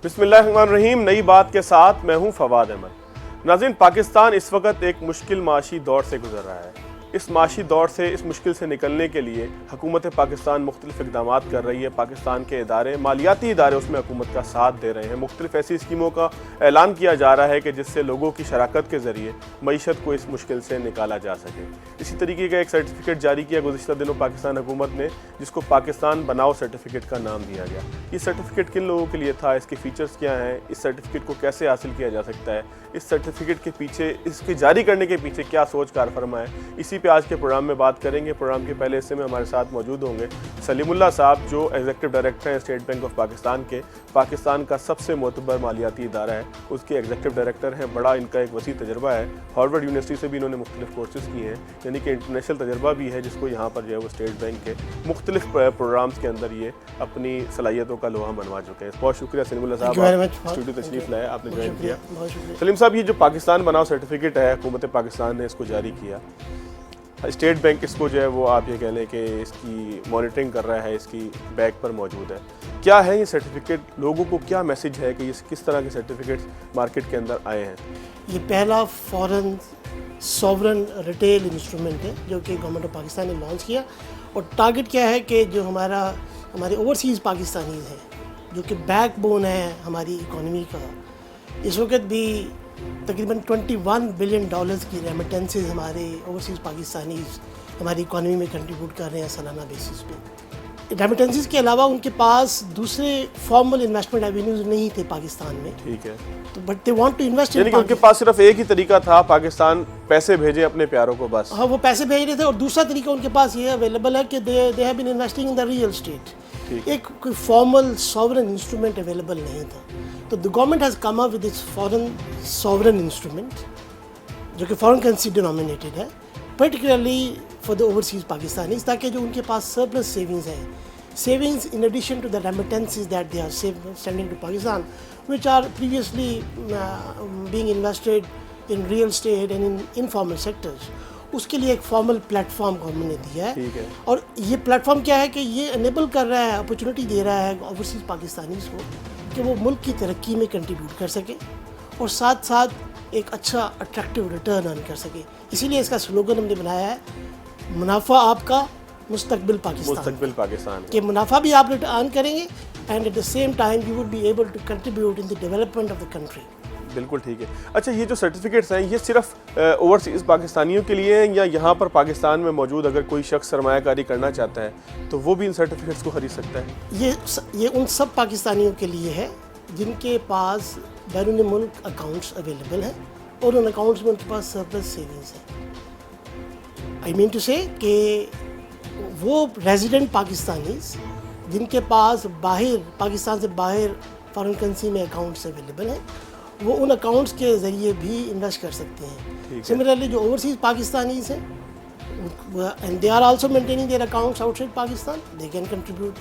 बिस्मिल्लाहिर्रहमानिर्रहीम। नई बात के साथ मैं हूं फवाद अहमद। नाज़रीन, पाकिस्तान इस वक्त एक मुश्किल माशी दौर से गुजर रहा है। इस माशी दौर से, इस मुश्किल से निकलने के लिए हुकूमत पाकिस्तान मुख्तलिफ इक़दामात कर रही है। पाकिस्तान के इदारे, मालियाती इदारे उसमें हुकूमत का साथ दे रहे हैं। मुख्तलिफ ऐसी स्कीमों का ऐलान किया जा रहा है कि जिससे लोगों की शराकत के ज़रिए मईशत को इस मुश्किल से निकाला जा सके। इसी तरीके का एक सर्टिफिकेट जारी किया गुज़िश्ता दिनों पाकिस्तान हुकूमत ने, जिसको पाकिस्तान बनाओ सर्टिफिकेट का नाम दिया गया। ये सर्टिफिकेट किन लोगों के लिए था, इसके फ़ीचर्स क्या हैं, इस सर्टिफिकेट को कैसे हासिल किया जा सकता है, इस सर्टिफिकेट के पीछे, इसके जारी करने के पीछे क्या सोच कार फरमा है, इसी पे आज के प्रोग्राम में बात करेंगे। प्रोग्राम के पहले हिस्से में हमारे साथ मौजूद होंगे सलीमुल्लाह साहब, जो एग्जीक्यूटिव डायरेक्टर हैं स्टेट बैंक ऑफ पाकिस्तान के। पाकिस्तान का सबसे मोतबर मालियाती इदारा है, उसके एग्जीक्यूटिव डायरेक्टर हैं। बड़ा इनका एक वसी तजर्बा है। हार्वर्ड यूनिवर्सिटी से भी इन्होंने मुख्तलिफ कोर्सेज़ किए हैं, यानी कि इंटरनेशनल तजर्बा भी है, जिसको यहाँ पर जो है वो स्टेट बैंक के मुख्तलिफ प्रोग्राम्स के अंदर ये अपनी सलाहियतों का लोहा मनवा चुके हैं। बहुत शुक्रिया सलीमुल्लाह साहब, स्टूडियो तशरीफ़ लाए, आपने ज्वाइन किया। सलीम साहब, ये जो पाकिस्तान बनाओ सर्टिफिकेट है, हुकूमत पाकिस्तान ने इसको जारी किया, स्टेट बैंक इसको जो है वो आप ये कह लें कि इसकी मॉनिटरिंग कर रहा है, इसकी बैक पर मौजूद है। क्या है ये सर्टिफिकेट, लोगों को क्या मैसेज है कि ये किस तरह के सर्टिफिकेट मार्केट के अंदर आए हैं? ये पहला फॉरेन सॉवरन रिटेल इंस्ट्रूमेंट है जो कि गवर्नमेंट ऑफ पाकिस्तान ने लॉन्च किया। और टारगेट क्या है कि जो हमारे ओवरसीज़ पाकिस्तानी हैं, जो कि बैकबोन है हमारी इकोनॉमी का, इस वक्त भी तकरीबन $21 बिलियन की रेमिटेंसेस हमारे ओवरसीज़ पाकिस्तानीज़ हमारी इकोनॉमी में कंट्रीब्यूट कर रहे हैं सालाना बेसिस पे। रेमिटेंसेस के अलावा उनके पास दूसरे फॉर्मल इन्वेस्टमेंट एवेन्यूज नहीं थे पाकिस्तान में। ठीक है, तो but they want to invest, यानी कि उनके पास सिर्फ एक ही तरीका था, पाकिस्तान पैसे भेजे अपने प्यारों को बस। हाँ, वो पैसे भेज रहे थे। और दूसरा तरीका उनके पास ये अवेलेबल है कि they have been investing in the real estate. एक कोई फॉर्मल सॉवरन इंस्ट्रूमेंट अवेलेबल नहीं था, तो the government has come up with this foreign sovereign instrument जो कि फॉरेन करेंसी डिनोमिनेटेड है, particularly for the overseas Pakistanis, ताकि जो उनके पास सरप्लस सेविंग्स हैं, savings in addition to the remittances that they are sending to Pakistan, which are previously being invested in real estate and in informal sectors, उसके लिए एक formal platform government ने दिया है। और ये प्लेटफॉर्म क्या है कि ये अनेबल कर रहा है, अपॉर्चुनिटी दे रहा है ओवरसीज़ पाकिस्तानीज़ को कि वो मुल्क की तरक्की में कंट्रीब्यूट कर सके और साथ साथ एक अच्छा अट्रैक्टिव रिटर्न अर्न कर सके। इसीलिए इसका स्लोगन हमने बनाया है, मुनाफा आपका, मुस्तकबिल पाकिस्तान। कि मुनाफा भी आप अर्न करेंगे and at the same time you would be able to contribute in the development of the country. बिल्कुल ठीक है। अच्छा, ये जो सर्टिफिकेट्स हैं, ये सिर्फ ओवरसीज़ पाकिस्तानियों के लिए हैं, या यहाँ पर पाकिस्तान में मौजूद अगर कोई शख्स सरमायाकारी करना चाहता है तो वो भी इन सर्टिफिकेट्स को ख़रीद सकता है? ये उन सब पाकिस्तानियों के लिए है जिनके पास बैरून मुल्क अकाउंट्स अवेलेबल हैं और उन अकाउंट्स में उनके पास सरप्लस सेविंग्स है। आई मीन टू से कि वो रेजिडेंट पाकिस्तानीज जिनके पास बाहर, पाकिस्तान से बाहर फॉरेन करेंसी में अकाउंट्स अवेलेबल हैं, वो उन अकाउंट्स के ज़रिए भी इन्वेस्ट कर सकते हैं। सिमिलरली जो ओवरसीज़ पाकिस्तानीज़ हैं and they are also maintaining their accounts outside Pakistan, they can contribute.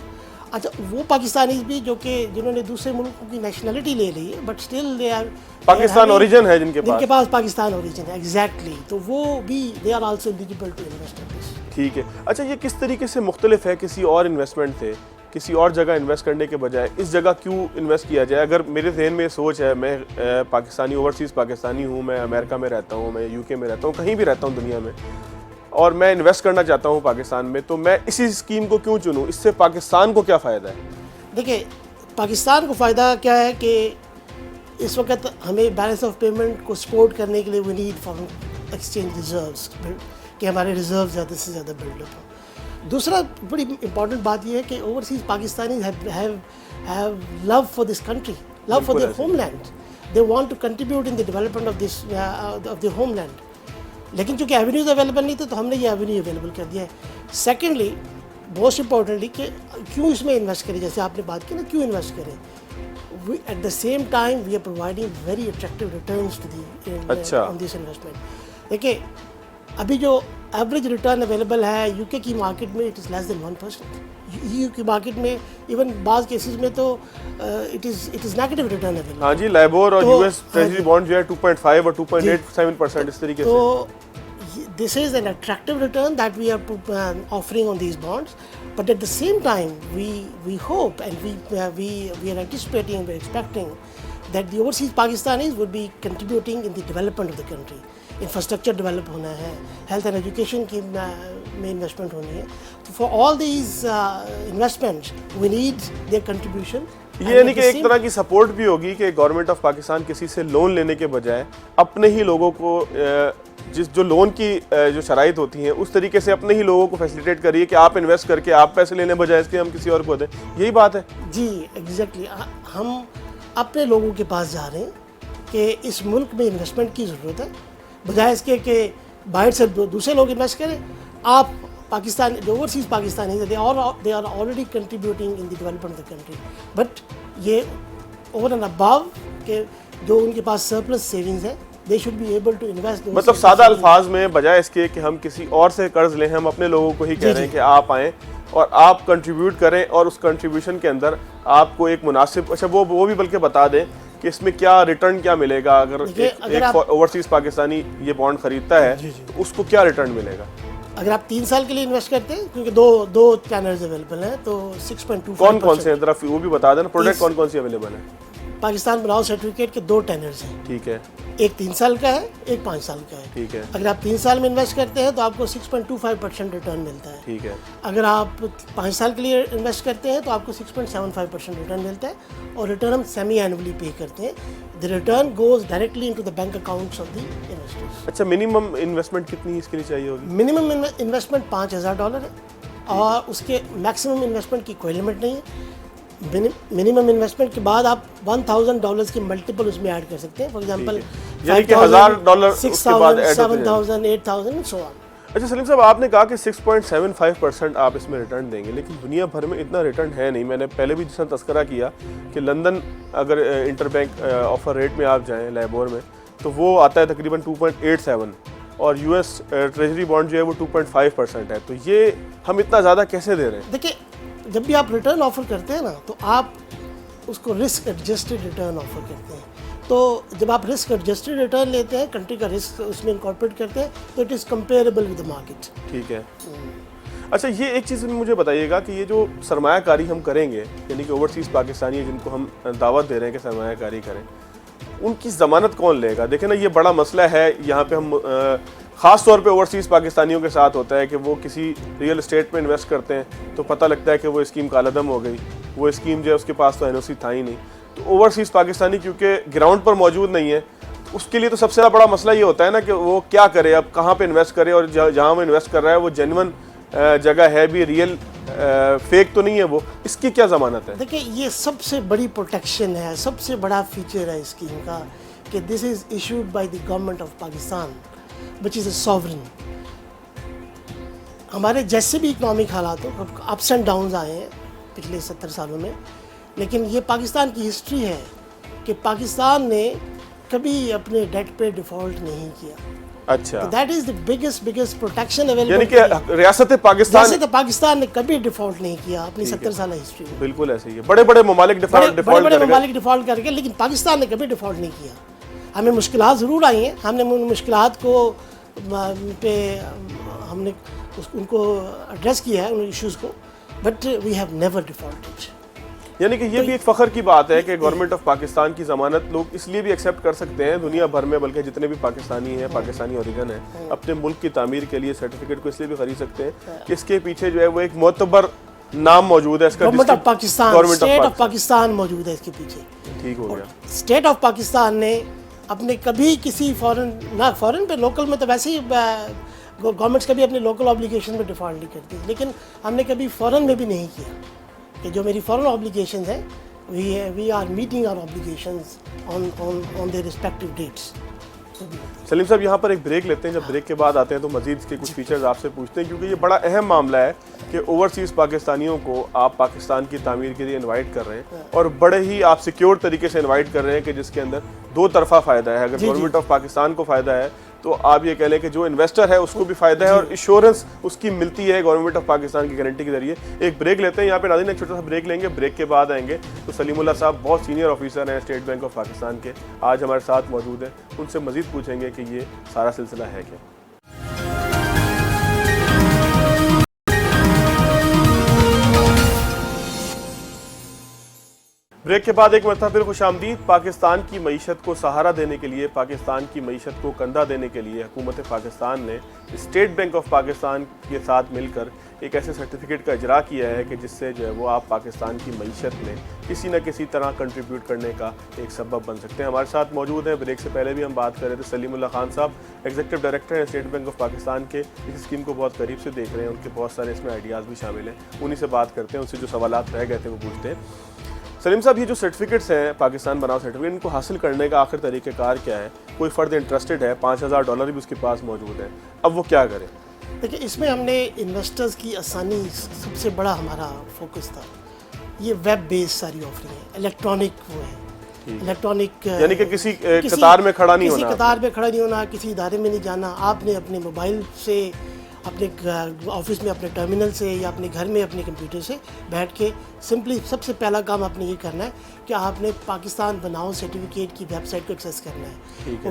अच्छा, वो पाकिस्तानीज़ भी जो कि जिन्होंने दूसरे मुल्कों की नेशनलिटी ले ली है but still they are Pakistan origin है, जिनके पास पाकिस्तान ओरिजिन है, एग्जैक्टली, तो वो भी they are also eligible to invest in this. ठीक है। अच्छा, ये किस तरीके से मुख्तलिफ है किसी और इन्वेस्टमेंट से? किसी और जगह इन्वेस्ट करने के बजाय इस जगह क्यों इन्वेस्ट किया जाए? अगर मेरे जहन में सोच है, मैं पाकिस्तानी, ओवरसीज़ पाकिस्तानी हूँ, मैं अमेरिका में रहता हूँ, मैं यूके में रहता हूँ, कहीं भी रहता हूँ दुनिया में, और मैं इन्वेस्ट करना चाहता हूँ पाकिस्तान में, तो मैं इसी स्कीम को क्यों चुनूँ? इससे पाकिस्तान को क्या फ़ायदा है? देखिए, पाकिस्तान को फ़ायदा क्या है कि इस वक्त हमें बैलेंस ऑफ पेमेंट को सपोर्ट करने के लिए we need foreign exchange reserves, कि हमारे रिजर्व ज़्यादा से ज़्यादा बिल्डअप हो। दूसरा बड़ी इंपॉर्टेंट बात यह है कि overseas Pakistani have love for this country, love for their homeland, they want to contribute in the development of this of their homeland. लेकिन चूँकि एवेन्यूज अवेलेबल नहीं थे तो हमने ये एवेन्यू अवेलेबल कर दिया है। सेकेंडली, मोस्ट इम्पॉर्टेंटली, कि क्यों इसमें इन्वेस्ट करें, जैसे आपने बात की ना, क्यों इन्वेस्ट करें, we at the same time we are providing very attractive returns to the on this investment। देखिए, अभी जो एवरेज रिटर्न अवेलेबल है यूके की मार्केट में, it is less than 1%। EU की मार्केट में इवन बाज़ केसेस में तो it is negative return available. हाँ जी, लाइबोर और यूएस ट्रेजरी बॉन्ड जो है 2.5 और 2.87% इस तरीके से। तो this is an attractive return that we are offering on these bonds, but at the same time, we hope and we are anticipating, we are expecting that the overseas Pakistanis would be contributing in the development of the country. Infrastructure develop होना है, health and education की में investment होनी है. So for all these investments, we need their contribution. ये यानी कि एक तरह की सपोर्ट भी होगी कि गवर्नमेंट ऑफ पाकिस्तान किसी से लोन लेने के बजाय अपने ही लोगों को जो लोन की जो शराइत होती हैं उस तरीके से अपने ही लोगों को फैसिलिटेट करिए कि आप इन्वेस्ट करके आप पैसे लेने बजाय इसके हम किसी और को दें, यही बात है जी. एग्जैक्टली हम अपने लोगों के पास जा रहे हैं कि इस मुल्क में इन्वेस्टमेंट की ज़रूरत है, बजाय इसके कि बाहर से दूसरे लोग इन्वेस्ट करें. आप पाकिस्तान जो overseas Pakistani they are already contributing in the development of the country, but ये ओवर एंड अबव के जो उनके पास सरप्लस सेविंग्स है, they should be able to invest. मतलब सादा अल्फाज में बजाय इसके कि हम किसी और से कर्ज लें, हम अपने लोगों को ही कह रहे हैं कि आप आएँ और आप कंट्रीब्यूट करें और उस कंट्रीब्यूशन के अंदर आपको एक मुनासिब, अच्छा वो भी बल्कि बता दें कि इसमें क्या रिटर्न क्या मिलेगा. अगर एक ओवरसीज पाकिस्तानी ये बॉन्ड खरीदता है तो उसको क्या रिटर्न मिलेगा. अगर आप 3 साल के लिए इन्वेस्ट करते हैं, क्योंकि दो चैनल्स अवेलेबल हैं, तो 6.25 कौन से हैं जरा वो भी बता देना. प्रोडक्ट कौन सी अवेलेबल है. पाकिस्तान बनाओ सर्टिफिकेट के 2 टेनर्स हैं. ठीक है. एक 3 साल का है, एक 5 साल का है. ठीक है. अगर आप 3 साल में इन्वेस्ट करते हैं तो आपको 6.25% रिटर्न मिलता है. ठीक है. अगर आप 5 साल के लिए इन्वेस्ट करते हैं तो आपको 6.75% रिटर्न मिलता है, और रिटर्न हम सेमी एनुअली पे करते हैं. The return goes directly into the bank accounts of the investors. अच्छा, मिनिमम इन्वेस्टमेंट कितनी इसके लिए चाहिए होगी. मिनिमम इन्वेस्टमेंट $5,000 है, और उसके मैक्सिमम इन्वेस्टमेंट की कोई लिमिट नहीं है. मिनिमम इन्वेस्टमेंट के बाद आप $1,000 की मल्टीपल उसमें ऐड कर सकते हैं. For example $1,000 $6,000 $7,000 $8,000 so on. अच्छा सलीम साहब, आपने कहा कि 6.75% आप इसमें रिटर्न देंगे, लेकिन दुनिया भर में इतना रिटर्न है नहीं. मैंने पहले भी जिसका तस्करा किया कि लंदन अगर इंटरबैंक ऑफर रेट में आप जाएं लाइबोर में, तो वो आता है तकरीबन 2.87, और यूएस ट्रेजरी बॉन्ड जो है वो 2.5% है. तो ये हम इतना ज़्यादा कैसे दे रहे हैं. देखिए, जब भी आप रिटर्न ऑफर करते हैं ना, तो आप उसको रिस्क एडजस्टेड रिटर्न ऑफर करते हैं. तो जब आप रिस्क एडजस्टेड रिटर्न लेते हैं, कंट्री का रिस्क उसमें इंकॉर्पोरेट करते हैं, तो it is comparable with the market. ठीक है. अच्छा, ये एक चीज़ मुझे बताइएगा कि ये जो सरमायाकारी हम करेंगे, यानी कि ओवरसीज़ पाकिस्तानी जिनको हम दावत दे रहे हैं कि सरमायाकारी करें, उनकी ज़मानत कौन लेगा. देखें ना, ये बड़ा मसला है. यहाँ पे हम ख़ास तौर पे ओवरसीज़ पाकिस्तानियों के साथ होता है कि वो किसी रियल एस्टेट में इन्वेस्ट करते हैं तो पता लगता है कि वो स्कीम कालादम हो गई. वो स्कीम जो है उसके पास तो एनओसी था ही नहीं. तो ओवरसीज़ पाकिस्तानी क्योंकि ग्राउंड पर मौजूद नहीं है, उसके लिए तो सबसे बड़ा मसला ये होता है ना कि वो क्या करे, अब कहाँ पे इन्वेस्ट करे, और जहाँ वो इन्वेस्ट कर रहा है वो जेन्युइन जगह है भी, रियल फेक तो नहीं है वो. इसकी क्या ज़मानत है. देखिए, ये सबसे बड़ी प्रोटेक्शन है, सबसे बड़ा फीचर है स्कीम का कि this is issued by the government of Pakistan which is a sovereign. हमारे जैसे भी इकोनॉमिक हालात हो, अप्स एंड डाउन्स आए हैं पिछले 70 सालों में, लेकिन ये पाकिस्तान की हिस्ट्री है कि पाकिस्तान ने कभी अपने डेट पे डिफ़ॉल्ट नहीं किया. अच्छा, that is the biggest protection available. यानी कि रियासत पाकिस्तान ने कभी डिफॉल्ट नहीं किया अपनी 70 साल हिस्ट्री में. बिल्कुल ऐसे ही है. बड़े ममालिक डिफॉल्ट करके, लेकिन पाकिस्तान ने कभी डिफॉल्ट नहीं किया. हमें मुश्किलात ज़रूर आई हैं, हमने उन मुश्किलात को पे हमने उनको एड्रेस किया है, उन इश्यूज़ को, but we have never defaulted. यानी कि ये भी एक फ़ख्र की बात है कि गवर्नमेंट ऑफ पाकिस्तान की ज़मानत लोग इसलिए भी एक्सेप्ट कर सकते हैं दुनिया भर में, बल्कि जितने भी पाकिस्तानी हैं, पाकिस्तानी ओरिजिन है, अपने मुल्क की तामीर के लिए सर्टिफिकेट को इसलिए भी खरीद सकते हैं कि इसके पीछे जो है वो एक मोतबर नाम मौजूद है. इसका government of Pakistan, state of Pakistan मौजूद है इसके पीछे. ठीक हो गया. स्टेट ऑफ पाकिस्तान ने अपने कभी किसी फॉरेन पे, लोकल में तो वैसे ही गवर्नमेंट्स कभी अपने लोकल ऑब्लिगेशन में डिफॉल्ट नहीं करती, लेकिन हमने कभी फॉरेन में भी नहीं किया कि जो मेरी फॉरेन ऑब्लिगेशंस हैं, we are meeting our obligations on their respective dates. Salim sahab, यहाँ पर एक ब्रेक लेते हैं. जब ब्रेक के बाद आते हैं तो मजीद इसके कुछ फीचर्स आपसे पूछते हैं, क्योंकि ये बड़ा अहम मामला है कि ओवरसीज़ पाकिस्तानियों को आप पाकिस्तान की तामीर के लिए इनवाइट कर रहे हैं, और बड़े ही आप सिक्योर तरीके से इनवाइट कर रहे हैं कि जिसके अंदर 2 तरफा फ़ायदा है. अगर गवर्नमेंट ऑफ पाकिस्तान को फ़ायदा है तो आप ये कह लें कि जो इन्वेस्टर है उसको भी फ़ायदा है, और इंश्योरेंस उसकी मिलती है गवर्नमेंट ऑफ पाकिस्तान की गारंटी के जरिए. एक ब्रेक लेते हैं यहाँ पे नाज़रीन, एक छोटा सा ब्रेक लेंगे. ब्रेक के बाद आएंगे तो सलीमुल्लाह साहब बहुत सीनियर ऑफिसर हैं स्टेट बैंक ऑफ पाकिस्तान के, आज हमारे साथ मौजूद हैं. उनसे मज़ीद पूछेंगे कि ये सारा सिलसिला है क्या. ब्रेक के बाद एक मरतबा फिर खुशामदीद। पाकिस्तान की मईशत को सहारा देने के लिए, पाकिस्तान की मईशत को कंधा देने के लिए हुकूमत पाकिस्तान ने स्टेट बैंक ऑफ पाकिस्तान के साथ मिलकर एक ऐसे सर्टिफिकेट का इजरा किया है कि जिससे जो है वो आप पाकिस्तान की मईशत में किसी न किसी तरह कंट्रीब्यूट करने का एक सबब बन सकते हैं। हमारे साथ मौजूद हैं, ब्रेक से पहले भी हम बात कर रहे थे, सलीमुल्लाह खान साहब, एग्जीक्यूटिव डायरेक्टर हैं स्टेट बैंक ऑफ पाकिस्तान के। इस स्कीम को बहुत करीब से देख रहे हैं, उनके बहुत सारे इसमें आइडियाज़ भी शामिल हैं, उन्हीं से बात करते हैं, उनसे जो सवालात रह गए थे वो पूछते हैं। सलीम साहब, ये जो सर्टिफिकेट्स हैं, पाकिस्तान बनाओ सर्टिफिकेट, इनको हासिल करने का आखिर तरीक़ेकार क्या है? कोई फ़र्द इंटरेस्टेड है, $5000 भी उसके पास मौजूद है, अब वो क्या करे? देखिए, इसमें हमने इन्वेस्टर्स की आसानी सबसे बड़ा हमारा फोकस था। ये वेब बेस्ड सारी ऑफरिंग है, इलेक्ट्रॉनिक वो है, इलेक्ट्रॉनिक, यानी कि किसी कतार में खड़ा नहीं होना, किसी कतार में खड़ा नहीं होना, किसी इदारे में नहीं जाना। आपने अपने मोबाइल से, अपने ऑफिस में अपने टर्मिनल से या अपने घर में अपने कंप्यूटर से बैठ के सिंपली सबसे पहला काम आपने ये करना है कि आपने पाकिस्तान बनाओ सर्टिफिकेट की वेबसाइट को एक्सेस करना है।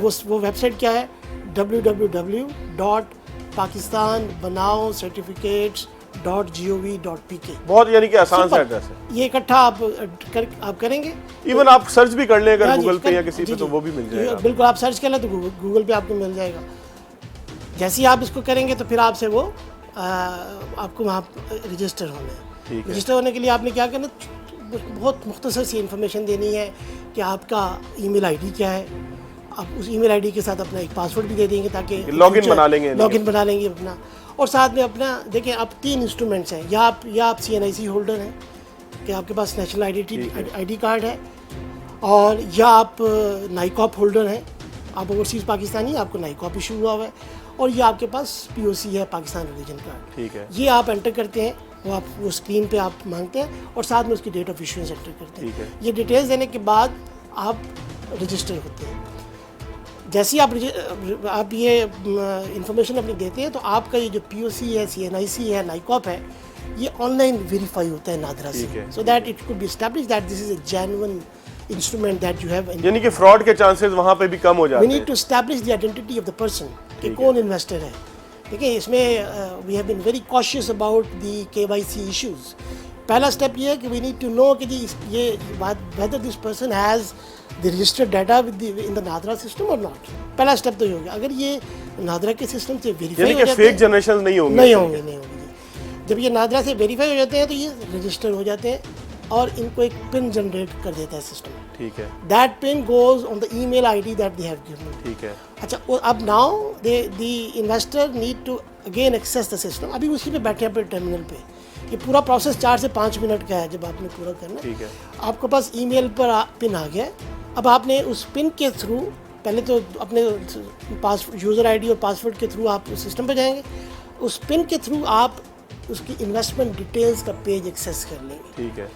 वो वेबसाइट क्या है? www.pakistanbanaocertificates.gov.pk। बहुत यानी कि आसान सा एड्रेस है। ये इकट्ठा आप करेंगे। इवन आप सर्च भी कर लें अगर गूगल पे या किसी पे, तो वो भी मिल जाएगा। बिल्कुल, आप सर्च कर लें तो गूगल पे आपको मिल जाएगा। जैसे ही आप इसको करेंगे तो फिर आपसे वो आपको वहाँ रजिस्टर होना है। रजिस्टर होने के लिए आपने क्या करना, बहुत मुख्तसर सी इन्फॉर्मेशन देनी है कि आपका ईमेल आईडी क्या है। आप उस ईमेल आईडी के साथ अपना एक पासवर्ड भी दे देंगे ताकि लॉगिन बना लेंगे अपना। और साथ में अपना, देखिए आप 3 इंस्ट्रूमेंट्स हैं, या आप CNIC होल्डर हैं कि आपके पास नेशनल आईडी कार्ड है, और या आप नाइकॉप होल्डर हैं, आप ओवरसीज़ पाकिस्तानी, आपको नाइकॉप इशू हुआ हुआ है, और ये आपके पास POC है, पाकिस्तान रिलीजन कार्ड। ठीक है, ये आप एंटर करते हैं, वो स्क्रीन पे आप मांगते हैं, और साथ में उसकी डेट ऑफ इशूएंस एंटर करते हैं। ये डिटेल्स देने के बाद आप रजिस्टर होते हैं। जैसे ही आप ये इंफॉर्मेशन अपनी देते हैं तो आपका ये जो POC है, CNIC है, नाइकॉप है, ये ऑनलाइन वेरीफाई होता है नादरा से, so that it could be established that this is a genuine instrument that you have. यानी कि फ्रॉड के चांसेस वहाँ पे भी कम हो जाते हैं। We need to establish the identity of the person कि कौन इन्वेस्टर है। देखिए, इसमें we have been very cautious about the KYC issues. पहला स्टेप ये है कि वी नीड टू नो कि ये whether this person has the registered data within the NADRA system और नॉट। पहला स्टेप तो ये हो गया। अगर ये नादरा के सिस्टम से वेरीफाई हो जाते हैं, फेक जनरेशन नहीं होंगे। जब ये नादरा से वेरीफाई हो जाते हैं तो ये रजिस्टर हो जाते हैं और इनको एक पिन जनरेट कर देता है सिस्टम। ठीक है, that pin goes on the email ID that they have given. ठीक है। अच्छा, अब now the investor need to again access the system. अभी उसी पे बैठे हैं अपने टर्मिनल पे। ये पूरा प्रोसेस 4 से 5 मिनट का है जब आपने पूरा करना। ठीक है, आपके पास ईमेल पर पिन आ गया। अब आपने उस पिन के थ्रू, पहले तो अपने यूज़र आईडी और पासवर्ड के थ्रू आप सिस्टम पे जाएंगे। उस पिन के थ्रू आप उसकी इन्वेस्टमेंट डिटेल्स का पेज एक्सेस कर लेंगे। ठीक है,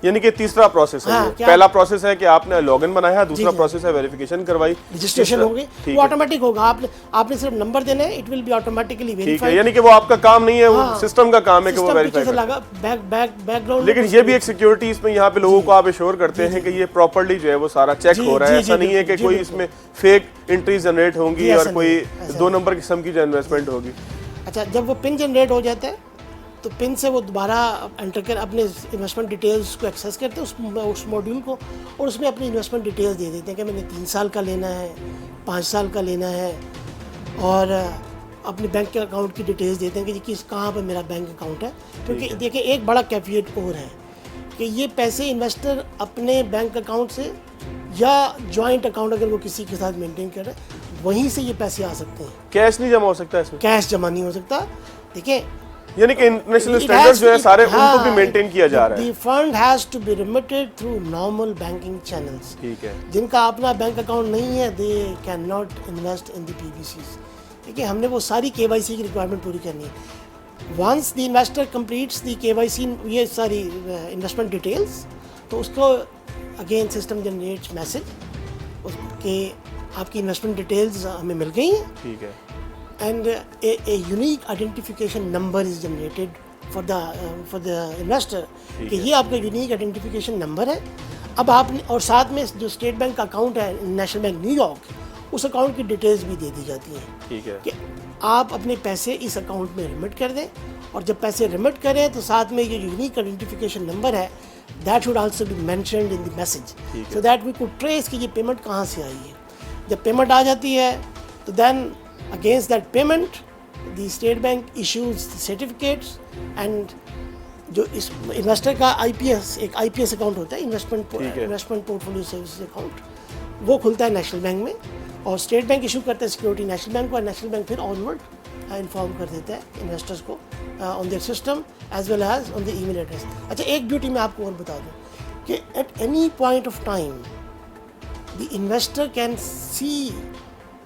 यानी कि तीसरा प्रोसेस है। हाँ, पहला प्रोसेस है कि आपने लॉगिन बनाया, दूसरा प्रोसेस है वेरिफिकेशन करवाई, रजिस्ट्रेशन हो गई, वो ऑटोमेटिक होगा। आपने सिर्फ नंबर देना है, it will be automatically verified. यानी कि वो आपका काम नहीं है, वो सिस्टम का काम है कि वो वेरीफाई करे। बैकग्राउंड। लेकिन ये भी एक सिक्योरिटी इसमें यहाँ पे लोगों को आप एश्योर करते हैं कि ये प्रॉपर्ली जो है वो सारा चेक हो रहा है। ऐसा नहीं है कि कोई इसमें फेक एंट्री जनरेट होंगी और कोई 2 नंबर किस्म की जो इन्वेस्टमेंट होगी। अच्छा, जब वो पिन जनरेट हो जाता है तो पिन से वो दोबारा एंटर कर अपने इन्वेस्टमेंट डिटेल्स को एक्सेस करते हैं उस मॉड्यूल को, और उसमें अपनी इन्वेस्टमेंट डिटेल्स दे देते हैं कि मैंने 3 साल का लेना है, 5 साल का लेना है, और अपने बैंक के अकाउंट की डिटेल्स देते हैं कि कहाँ पर मेरा बैंक अकाउंट है। क्योंकि देखिए, एक बड़ा कैफियत और है कि ये पैसे इन्वेस्टर अपने बैंक अकाउंट से या जॉइंट अकाउंट अगर वो किसी के साथ मेंटेन कर रहे हैं, वहीं से ये पैसे आ सकते हैं। कैश नहीं जमा हो सकता इसमें? कैश जमा नहीं हो सकता। देखिए, यानी कि इंटरनेशनल स्टैंडर्ड्स जो है सारे उनको भी मेंटेन किया जा रहा है। The fund has to be remitted through normal banking channels. ठीक है। जिनका अपना बैंक अकाउंट नहीं है, they cannot invest in the PBCs। देखिए, हमने वो सारी KYC की रिक्वायरमेंट पूरी करनी है। Once the investor completes the KYC, ये सारी इन्वेस्टमेंट डिटेल्स, तो उसको अगेन सिस्टम जनरेट्स मैसेज उसके आपकी इन्वेस्टमेंट डिटेल्स हमें मिल गई हैं। ठीक है। And a unique identification number is generated for the investor कि ये आपका यूनिक आइडेंटिफिकेशन नंबर है। अब आपने, और साथ में जो स्टेट बैंक का अकाउंट है नेशनल बैंक न्यूयॉर्क, उस अकाउंट की डिटेल्स भी दे दी जाती हैं ठीक है। कि आप अपने पैसे इस अकाउंट में रिमिट कर दें, और जब पैसे रिमिट करें तो साथ में ये यूनिक आइडेंटिफिकेशन नंबर है, that should also be mentioned in the message, so that we could trace कि ये पेमेंट कहाँ से आई है। जब पेमेंट आ जाती है तो then against that payment the State Bank issues certificates, and जो इस इन्वेस्टर का एक आईपीएस अकाउंट होता है, इन्वेस्टमेंट पोर्टफोलियो सर्विसेज अकाउंट, वो खुलता है नेशनल बैंक में, और स्टेट बैंक इशू करता है सिक्योरिटी नेशनल बैंक को, और नेशनल बैंक फिर ऑनवर्ड इन्फॉर्म कर देता है इन्वेस्टर्स को on their system as well as on the email address. अच्छा, एक ब्यूटी मैं आपको और बता दूं कि at any point of time the investor can see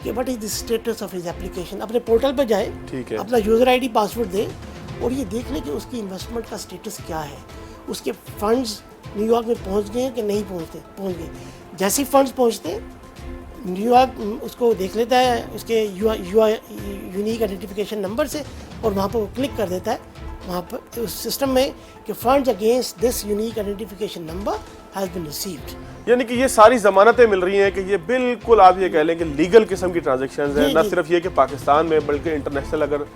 कि what is the status of his application. अपने पोर्टल पर जाए, ठीक है, अपना यूज़र आईडी पासवर्ड दे और ये देख ले कि उसकी इन्वेस्टमेंट का स्टेटस क्या है, उसके फंड्स न्यूयॉर्क में पहुंच गए कि नहीं पहुंच गए। जैसे ही फंड्स पहुंचते हैं, न्यूयॉर्क उसको देख लेता है उसके यूनिक आइडेंटिफिकेशन नंबर से, और वहाँ पर वो क्लिक कर देता है वहाँ पर उस सिस्टम में कि funds against this unique identification number has been received. यानी कि ये सारी जमानतें मिल रही हैं कि ये बिल्कुल आप ये कह लें कि लीगल किस्म की ट्रांजैक्शंस हैं। ना सिर्फ ये कि पाकिस्तान में बल्कि इंटरनेशनल अगर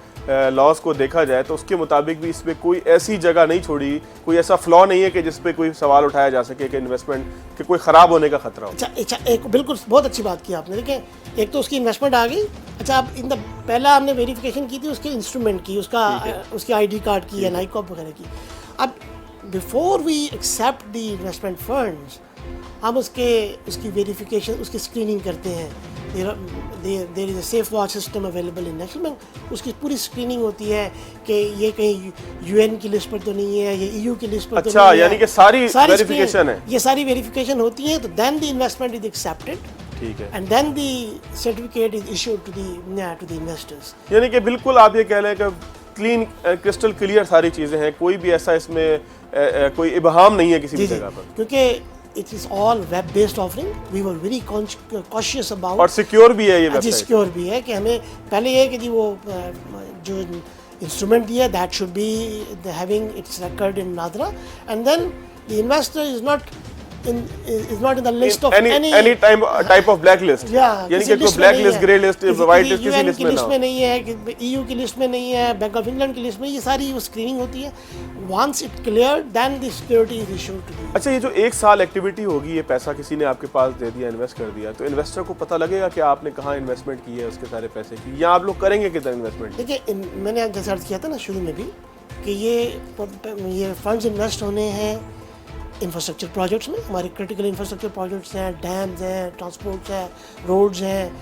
लॉज को देखा जाए तो उसके मुताबिक भी इसमें कोई ऐसी जगह नहीं छोड़ी, कोई ऐसा फ्लॉ नहीं है कि जिस पे कोई सवाल उठाया जा सके कि इन्वेस्टमेंट के कोई ख़राब होने का खतरा हो। अच्छा, एक बिल्कुल बहुत अच्छी बात की आपने। देखें, एक तो उसकी इन्वेस्टमेंट आ गई। अच्छा, अब पहला हमने वेरिफिकेशन की थी उसके इंस्ट्रूमेंट की, उसकी आईडी कार्ड की या नाइकॉप वगैरह की। अब before we accept the investment funds, हम उसकी वेरिफिकेशन, उसकी स्क्रीनिंग करते हैं। There is a safe watch system available in national bank. उसकी पूरी स्क्रीनिंग होती है कि ये कहीं यूएन की लिस्ट पर तो नहीं है, ये ईयू की लिस्ट पर तो नहीं है। यानी कि सारी वेरिफिकेशन है, ये सारी वेरिफिकेशन होती है। तो then the investment is accepted, ठीक है, and then the certificate is issued to the investors. यानी कि बिल्कुल आप ये कह लें कि क्लीन क्रिस्टल क्लियर सारी चीज़ें हैं, कोई भी ऐसा इसमें कोई इबहाम नहीं है किसी भी जगह पर, क्योंकि it is all web based offering. We were very cautious about, और सिक्योर भी है ये वेबसाइट। सिक्योर भी है कि हमें पहले ये कि जी वो जो इंस्ट्रूमेंट दिया that should be having its record in Nadra, and then the investor is not in the list of any type of blacklist. यानी कि कोई black list, grey list, white list किसी लिस्ट में नहीं है, कि ईयू की लिस्ट में नहीं है, बैंक ऑफ इंग्लैंड की लिस्ट में। ये सारी स्क्रीनिंग होती है। Once it clear then the security is issued to you. अच्छा, ये जो 1 साल एक्टिविटी होगी, ये पैसा किसी ने आपके पास दे दिया, इन्वेस्ट कर दिया, तो इन्वेस्टर को पता लगेगा कि आपने कहाँ इन्वेस्टमेंट की है उसके सारे पैसे की, या आप लोग करेंगे कितना इन्वेस्टमेंट? देखिए, मैंने जैसे अर्ज किया था ना शुरू में भी कि ये फंड्स इन्वेस्ट होने हैं इंफ्रास्ट्रक्चर प्रोजेक्ट्स में। हमारे क्रिटिकल इंफ्रास्ट्रक्चर प्रोजेक्ट्स हैं, डैम्स हैं, ट्रांसपोर्ट्स हैं, रोड्स हैं,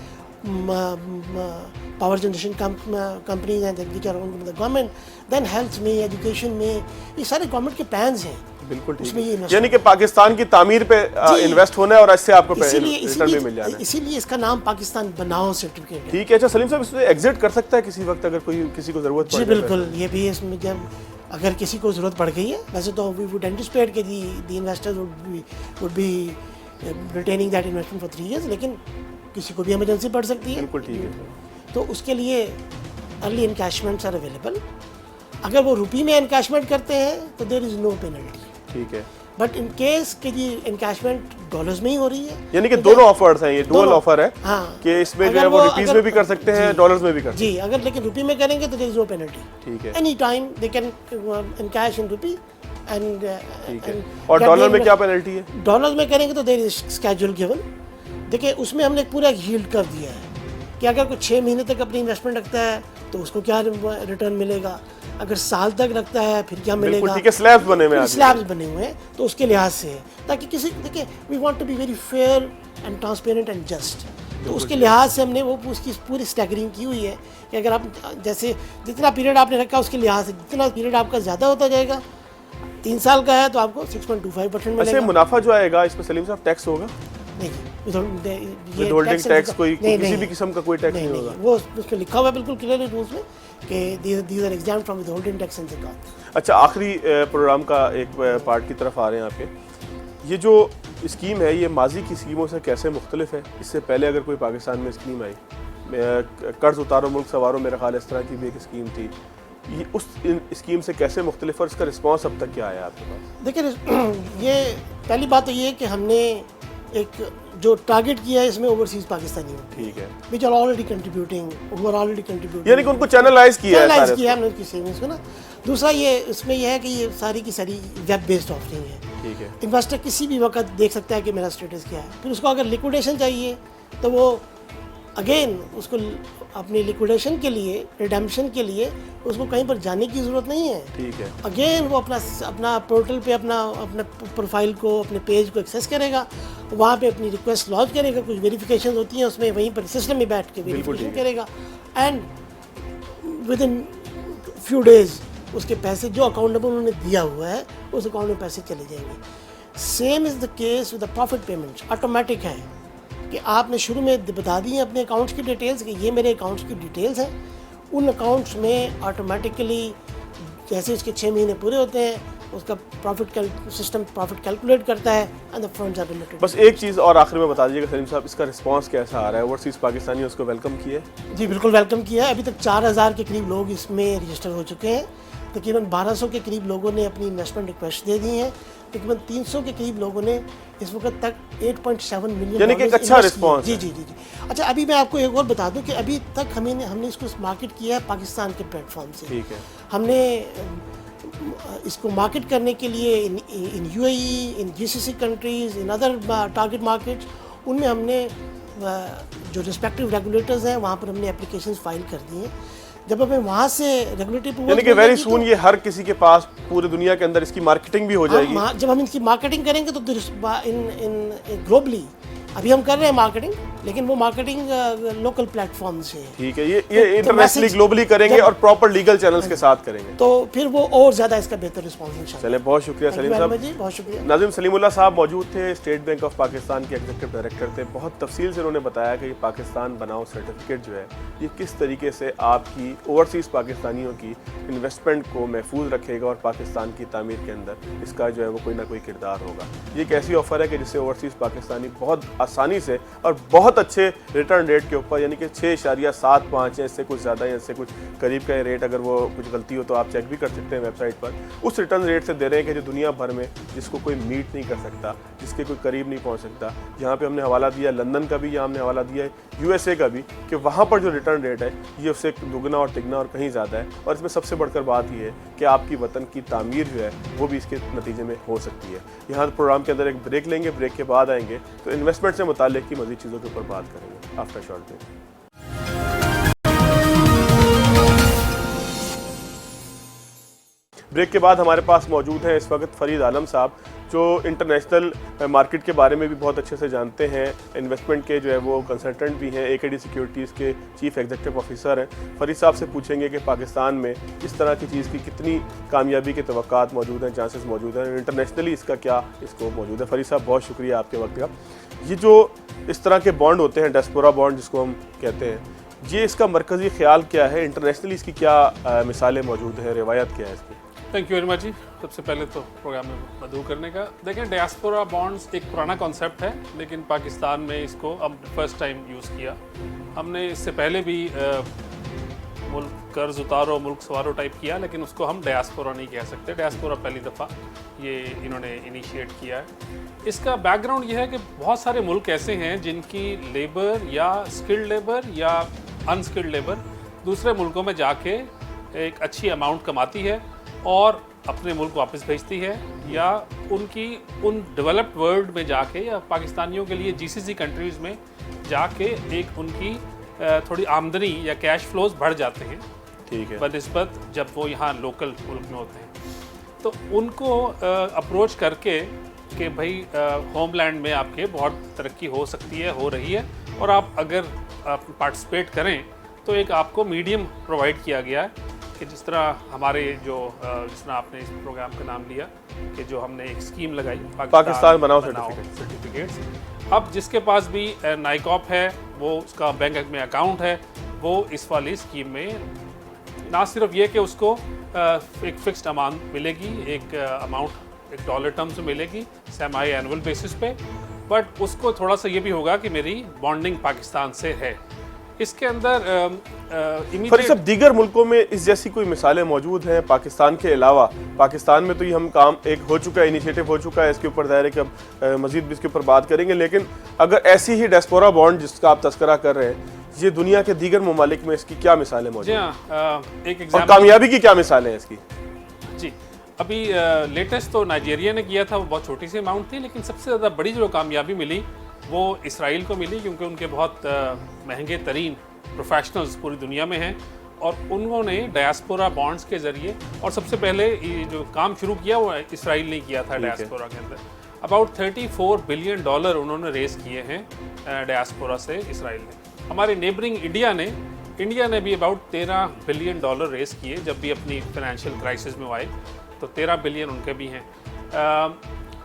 पावर जनरेशन कंपनीज हैं गवर्नमेंट, देन हेल्थ में, एजुकेशन में, ये सारे गवर्नमेंट के प्लान्स हैं। बिल्कुल ठीक, यानी कि पाकिस्तान की तामीर पे इन्वेस्ट होना है और इससे आपको रिटर्न भी मिल जाना है। इसीलिए इसका नाम पाकिस्तान बनाओ सर्टिफिकेट है। ठीक है। अच्छा सलीम साहब, इसमें एग्जिट कर सकता है किसी वक्त अगर कोई किसी को जरूरत पड़े? जी बिल्कुल, ये भी इसमें जब अगर किसी को ज़रूरत पड़ गई है, वैसे तो वी वुड एंटिसिपेट कि the investors would be retaining that investment for 3 years, लेकिन किसी को भी इमरजेंसी पड़ सकती है। बिल्कुल ठीक है। तो उसके लिए अर्ली इनकैशमेंट्स आर अवेलेबल। अगर वो रुपये में इनकैशमेंट करते हैं तो देयर इज़ नो पेनल्टी। ठीक है। बट इन केस कि जी इनकैशमेंट डॉलर्स में ही हो रही है, यानी कि दोनों ऑफर्स हैं, ये डुअल ऑफर है। हाँ, कि इसमें जो है वो रुपीस में भी कर सकते हैं, डॉलर्स में भी कर सकते हैं। जी, अगर लेकिन रुपये में करेंगे तो देयर इज नो पेनल्टी। ठीक है। Any time they can encash in rupee and. और डॉलर में क्या पेनल्टी है? डॉलर्स में करेंगे तो देयर इज स्केड्यूल गिवन। देखिए, उसमें हमने पूरा यील्ड कर दिया है कि अगर कोई 6 महीने तक अपनी इन्वेस्टमेंट रखता है तो उसको क्या रिटर्न मिलेगा, अगर साल तक रखता है फिर क्या मिलेगा। ठीक है, स्लैब्स बने हुए हैं, स्लैब्स बने हुए हैं, तो उसके लिहाज से है ताकि किसी, देखिए we want to be very fair and transparent and just. तो उसके लिहाज से हमने वो उसकी पूरी स्टैगरिंग की हुई है कि अगर आप जैसे जितना पीरियड आपने रखा उसके लिहाज से जितना पीरियड आपका ज़्यादा होता जाएगा, 3 साल का है तो आपको 6.25% मिलेगा। अच्छा, मुनाफा जो आएगा इसमें सलीम साहब टैक्स होगा? नहीं, विदहोल्डिंग टैक्स कोई किसी भी किस्म का कोई टैक्स नहीं होगा। वो उसमें लिखा हुआ है बिल्कुल क्लियरली रूल्स में कि these are exempt from withholding tax and ज़कात। अच्छा, आखिरी प्रोग्राम का एक पार्ट की तरफ आ रहे हैं आपके। ये जो स्कीम है, ये माजी की स्कीमों से कैसे मुख्तलिफ है? इससे पहले अगर कोई पाकिस्तान में स्कीम आई, कर्ज उतारो मुल्क सवारो, मेरा ख्याल इस तरह की भी एक स्कीम थी, ये उस स्कीम से कैसे मुख्तलिफ और इसका रिस्पॉन्स अब तक क्या आया आपके पास? देखिए, ये पहली बात तो ये है कि हमने एक जो टारगेट किया है इसमें ओवरसीज पाकिस्तानी ठीक है, which are already contributing, who are already contributing, यानी कि उनको चैनलाइज किया है चैनलाइज किया हमने उनकी सेविंग्स को ना। दूसरा ये इसमें यह है कि ये सारी की सारी वेब बेस्ड ऑफरिंग है, ठीक है, इन्वेस्टर किसी भी वक्त देख सकता है कि मेरा स्टेटस क्या है। फिर उसको अगर लिक्विडेशन चाहिए तो वो अगेन उसको अपनी लिक्विडेशन के लिए, रिडेम्पशन के लिए उसको कहीं पर जाने की ज़रूरत नहीं है। ठीक है, अगेन वो अपना पोर्टल पे अपने प्रोफाइल को, अपने पेज को एक्सेस करेगा, वहाँ पे अपनी रिक्वेस्ट लॉन्च करेगा, कुछ वेरिफिकेशन होती हैं उसमें, वहीं पर सिस्टम में बैठ के वेरिफिकेशन करेगा and with in few days उसके पैसे जो अकाउंट नंबर उन्होंने दिया हुआ है उस अकाउंट में पैसे चले जाएंगे। Same is the case with the profit payments, automatic है कि आपने शुरू में बता दी हैं अपने अकाउंट्स की डिटेल्स कि ये मेरे अकाउंट्स की डिटेल्स हैं, उन अकाउंट्स में ऑटोमेटिकली जैसे उसके 6 महीने पूरे होते हैं उसका सिस्टम प्रॉफिट कैलकुलेट करता है and the funds are related. बस एक चीज़ और आखिर में बता दीजिएगा सलीम साहब, इसका रिस्पांस कैसा आ रहा है? ओवरसीज़ पाकिस्तानी उसको वेलकम किया है? जी बिल्कुल वेलकम किया है। अभी तक 4000 के करीब लोग इसमें रजिस्टर हो चुके हैं, तकरीबन 1200 के करीब लोगों ने अपनी इन्वेस्टमेंट रिक्वेस्ट दे दी हैं, तकरीबन 300 के करीब लोगों ने इस वक्त तक 8.7 मिलियन, यानी कि एक अच्छा रिस्पांस। जी जी जी जी। अच्छा, अभी मैं आपको एक और बता दूं कि अभी तक हमने इसको मार्केट किया है पाकिस्तान के प्लेटफॉर्म से। ठीक है, हमने इसको मार्केट करने के लिए in UAE, in GCC countries, in other target markets, उनमें हमने जो रिस्पेक्टिव रेगुलेटर्स हैं वहाँ पर हमने एप्लीकेशंस फाइल कर दी हैं। जब हमें वहाँ से रेगुलेटरी अप्रूवल, यानी कि वेरी सून ये हर किसी के पास पूरी दुनिया के अंदर इसकी मार्केटिंग भी हो जाएगी। जब हम इसकी मार्केटिंग करेंगे तो इन ग्लोबली अभी हम कर रहे हैं मार्केटिंग, लेकिन वो मार्केटिंग लोकल प्लेटफॉर्म से है। ठीक है, ये इंटरनेशनली ग्लोबली करेंगे और प्रॉपर लीगल चैनल्स के साथ करेंगे, तो फिर वो और ज़्यादा इसका बेहतर रिस्पॉन्स इंशाल्लाह। चले, बहुत शुक्रिया सलीम साहब जी, बहुत शुक्रिया। नाज़िम सलीमुल्लाह साहब मौजूद थे, स्टेट बैंक ऑफ पाकिस्तान के एग्जीक्यूटिव डायरेक्टर थे। बहुत तफसील से उन्होंने बताया कि ये पाकिस्तान बनाओ सर्टिफिकेट जो है ये किस तरीके से आपकी ओवरसीज़ पाकिस्तानियों की इन्वेस्टमेंट को महफूज रखेगा और पाकिस्तान की तामीर के अंदर इसका जो है वो कोई ना कोई किरदार होगा। ये एक ऐसी ऑफ़र है कि जिससे ओवरसीज़ पाकिस्तानी बहुत आसानी से और बहुत अच्छे रिटर्न रेट के ऊपर, यानी कि 6.75 या इससे कुछ ज़्यादा या इससे कुछ करीब का रेट, अगर वो कुछ गलती हो तो आप चेक भी कर सकते हैं वेबसाइट पर, उस रिटर्न रेट से दे रहे हैं कि जो दुनिया भर में जिसको कोई मीट नहीं कर सकता, जिसके कोई करीब नहीं पहुंच सकता। यहाँ पे हमने हवाला दिया लंदन का भी, यहाँ हमने हवाला दिया है यूएसए का भी, कि वहाँ पर जो रिटर्न रेट है ये उससे दुगना और तिगना और कहीं ज़्यादा है। और इसमें सबसे बढ़कर बात ये है कि आपकी वतन की तामीर जो है वो भी इसके नतीजे में हो सकती है। यहाँ प्रोग्राम के अंदर एक ब्रेक लेंगे, ब्रेक के बाद आएंगे तो इन्वेस्टमेंट से मुताल्लिक की मज़ीद चीज़ों के ऊपर बात करेंगे आफ्टर शॉर्ट ब्रेक। ब्रेक के बाद हमारे पास मौजूद हैं इस वक्त फरीद आलम साहब, जो इंटरनेशनल मार्केट के बारे में भी बहुत अच्छे से जानते हैं, इन्वेस्टमेंट के जो है वो कंसल्टेंट भी हैं, एकेडी सिक्योरिटीज़ के चीफ एग्जीक्यूटिव ऑफिसर हैं। फरीद साहब से पूछेंगे कि पाकिस्तान में इस तरह की चीज़ की कितनी कामयाबी के तवक्कात मौजूद हैं, चांसेस मौजूद हैं, इंटरनेशनली इसका क्या स्कोप मौजूद है। फरीद साहब बहुत शुक्रिया आपके वक्त का। ये जो इस तरह के बॉन्ड होते हैं, डायस्पोरा बॉन्ड जिसको हम कहते हैं, ये इसका मरकज़ी ख्याल क्या है, इंटरनेशनली इसकी क्या मिसालें मौजूद हैं, रिवायत क्या है इसकी? थैंक यू वेरी मच जी। सबसे पहले तो प्रोग्राम में मदऊ करने का। देखें, डायस्पोरा बॉन्ड्स एक पुराना कॉन्सेप्ट है, लेकिन पाकिस्तान में इसको अब फर्स्ट टाइम यूज़ किया। हमने इससे पहले भी मुल्क कर्ज उतारो मुल्क सवारो टाइप किया, लेकिन उसको हम डायस्पोरा नहीं कह सकते। डायस्पोरा पहली दफ़ा ये इन्होंने इनिशिएट किया है। इसका बैकग्राउंड ये है कि बहुत सारे मुल्क ऐसे हैं जिनकी लेबर या स्किल्ड लेबर या अनस्किल्ड लेबर दूसरे मुल्कों में जाके एक अच्छी अमाउंट कमाती है और अपने मुल्क वापस भेजती है, या उन डेवलप्ड वर्ल्ड में जाके या पाकिस्तानियों के लिए जीसीसी कंट्रीज़ में जाके एक उनकी थोड़ी आमदनी या कैश फ्लोज बढ़ जाते हैं, ठीक है, बनिस्बत जब वो यहाँ लोकल मुल्क में होते हैं। तो उनको अप्रोच करके कि भाई होमलैंड में आपके बहुत तरक्की हो सकती है, हो रही है, और आप अगर पार्टिसिपेट करें तो एक आपको मीडियम प्रोवाइड किया गया है कि जिस तरह हमारे जिस तरह आपने इस प्रोग्राम का नाम लिया कि जो हमने एक स्कीम लगाई पाकिस्तान बनाओ सर्टिफिकेट्स। अब जिसके पास भी नाइकॉप है, वो उसका बैंक में अकाउंट है, वो इस वाली स्कीम में ना सिर्फ ये कि उसको एक फिक्स्ड अमाउंट मिलेगी, एक अमाउंट एक डॉलर टर्म्स में मिलेगी सेमी एनुअल बेसिस पे, बट उसको थोड़ा सा ये भी होगा कि मेरी बॉन्डिंग पाकिस्तान से है। इसके अंदर फरीद immediate साहब, दीगर मुल्कों में इस जैसी कोई मिसालें मौजूद हैं पाकिस्तान के अलावा? पाकिस्तान में तो ये हम काम एक हो चुका है, इनिशिएटिव हो चुका है, इसके ऊपर ज़ाहिर है कि अब मजीद भी इसके ऊपर बात करेंगे, लेकिन अगर ऐसी ही डायस्पोरा बॉन्ड जिसका आप तस्करा कर रहे हैं, ये दुनिया के दीगर ममालिक में इसकी क्या मिसालें मौजूद जी हैं हाँ, एक और एग्जाम्पल कामयाबी की क्या मिसालें हैं इसकी? जी, अभी लेटेस्ट तो नाइजीरिया ने किया था, वो बहुत छोटी सी अमाउंट थी, लेकिन सबसे ज़्यादा बड़ी जो कामयाबी मिली वो इसराइल को मिली, क्योंकि उनके बहुत महंगे तरीन प्रोफेशनल्स पूरी दुनिया में हैं और उन्होंने डायस्पोरा बॉन्ड्स के ज़रिए, और सबसे पहले ये जो काम शुरू किया वो इसराइल ने किया था डायस्पोरा के अंदर। अबाउट $34 बिलियन उन्होंने रेस किए हैं डायस्पोरा से इसराइल ने। हमारे नेबरिंग इंडिया ने भी अबाउट $13 बिलियन रेस किए जब भी अपनी फाइनेंशियल क्राइसिस में आए, तो 13 बिलियन उनके भी हैं।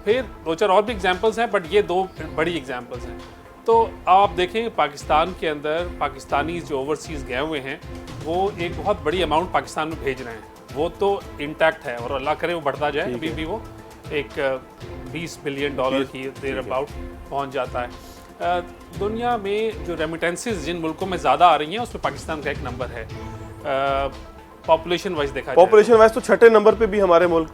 फिर दो चार और भी एग्जांपल्स हैं, बट ये दो बड़ी एग्जांपल्स हैं। तो आप देखें पाकिस्तान के अंदर पाकिस्तानी जो ओवरसीज़ गए हुए हैं वो एक बहुत बड़ी अमाउंट पाकिस्तान में भेज रहे हैं, वो तो इंटैक्ट है और अल्लाह करे वो बढ़ता जाए, अभी भी वो एक $20 बिलियन की देर अबाउट पहुँच जाता है। दुनिया में जो रेमिटेंसेस जिन मुल्कों में ज़्यादा आ रही हैं उसमें पाकिस्तान का एक नंबर है। पॉपुलेशन वाइज देखा जाए, पॉपुलेशन वाइज तो छठे नंबर पे भी हमारे मुल्क